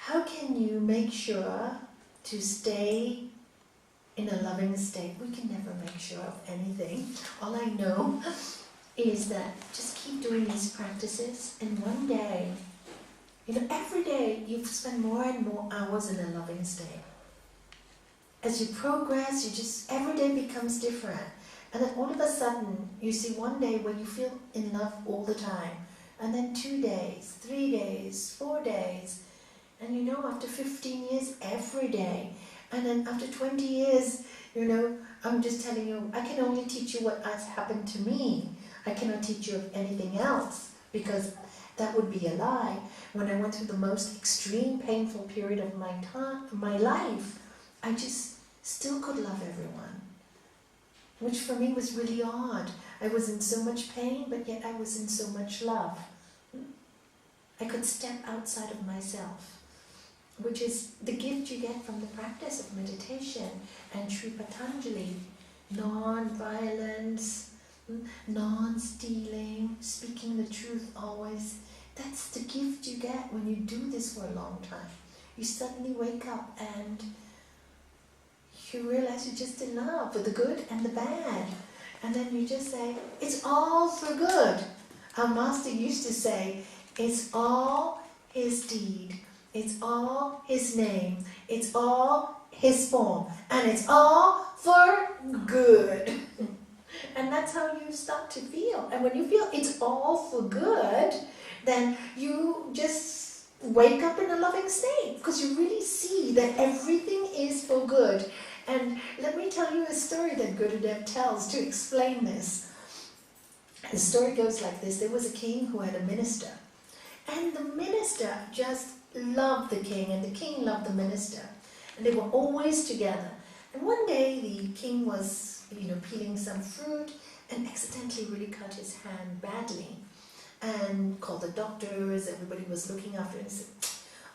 how can you make sure to stay in a loving state? We can never make sure of anything. All I know is that just keep doing these practices, and one day, every day you spend more and more hours in a loving state. As you progress, every day becomes different. And then all of a sudden, you see one day where you feel in love all the time. And then 2 days, 3 days, 4 days. And after 15 years, every day. And then after 20 years, I'm just telling you, I can only teach you what has happened to me. I cannot teach you of anything else, because that would be a lie. When I went through the most extreme, painful period of my life, I just still could love everyone, which for me was really odd. I was in so much pain, but yet I was in so much love. I could step outside of myself, which is the gift you get from the practice of meditation and Sri Patanjali. Non-violence, non-stealing, speaking the truth always. That's the gift you get when you do this for a long time. You suddenly wake up and you realize you're just in love with the good and the bad. And then you just say, it's all for good. Our master used to say, it's all his deed, it's all his name, it's all his form, and it's all for good. And that's how you start to feel. And when you feel it's all for good, then you just wake up in a loving state, because you really see that everything is for good. And let me tell you a story that Gurudev tells to explain this. The story goes like this. There was a king who had a minister. And the minister just loved the king, and the king loved the minister. And they were always together. And one day the king was, peeling some fruit and accidentally really cut his hand badly. And called the doctors, everybody was looking after him, and said,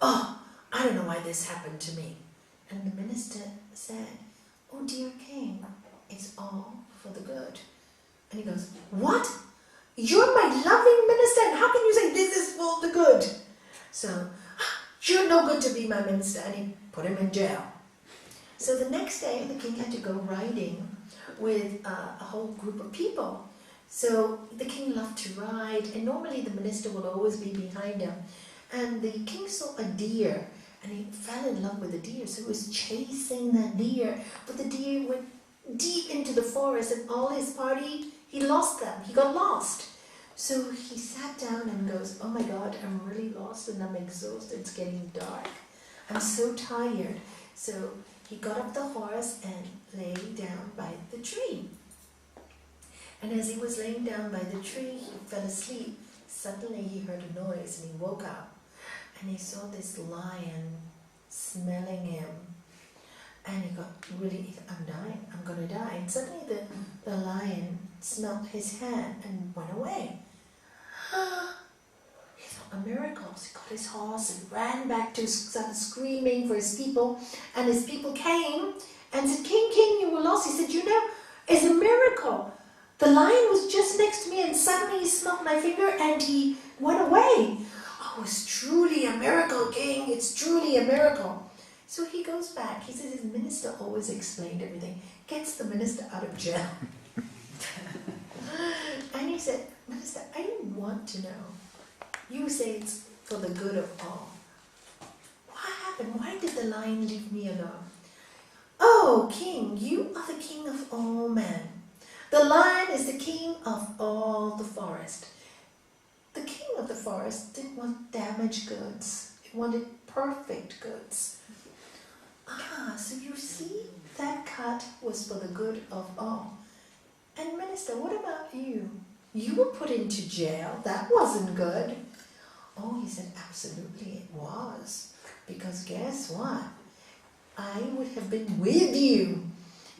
oh, I don't know why this happened to me. And the minister said, oh dear king, it's all for the good. And he goes, what? You're my loving minister, and how can you say this is for the good? So, you're no good to be my minister, and he put him in jail. So the next day, the king had to go riding with a whole group of people. So the king loved to ride, and normally the minister will always be behind him. And the king saw a deer, and he fell in love with the deer, so he was chasing that deer. But the deer went deep into the forest, and all his party, he lost them. He got lost. So he sat down and goes, oh my God, I'm really lost and I'm exhausted. It's getting dark. I'm so tired. So he got off the horse and lay down by the tree. And as he was laying down by the tree, he fell asleep. Suddenly he heard a noise and he woke up. And he saw this lion smelling him. And he got really, I'm dying, I'm going to die. And suddenly the lion smelled his hand and went away. He thought a miracle. So he got his horse and ran back to started screaming for his people. And his people came and said, King, King, you were lost. He said, it's a miracle. The lion was just next to me and suddenly he smelled my finger and he went away. Oh, it's truly a miracle, King. It's truly a miracle. So he goes back. He says his minister always explained everything. Gets the minister out of jail. And he said, Minister, I want to know. You say it's for the good of all. What happened? Why did the lion leave me alone? Oh, King, you are the king of all men. The lion is the king of all the forest. The king of the forest didn't want damaged goods. It wanted perfect goods. So you see, that cut was for the good of all. And Minister, what about you? You were put into jail. That wasn't good. Oh, he said, absolutely it was. Because guess what? I would have been with you.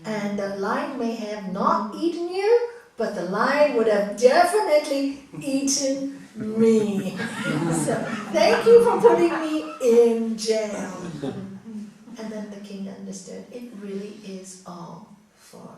And the lion may have not eaten you, but the lion would have definitely eaten me. So thank you for putting me in jail. And then the king understood it really is all for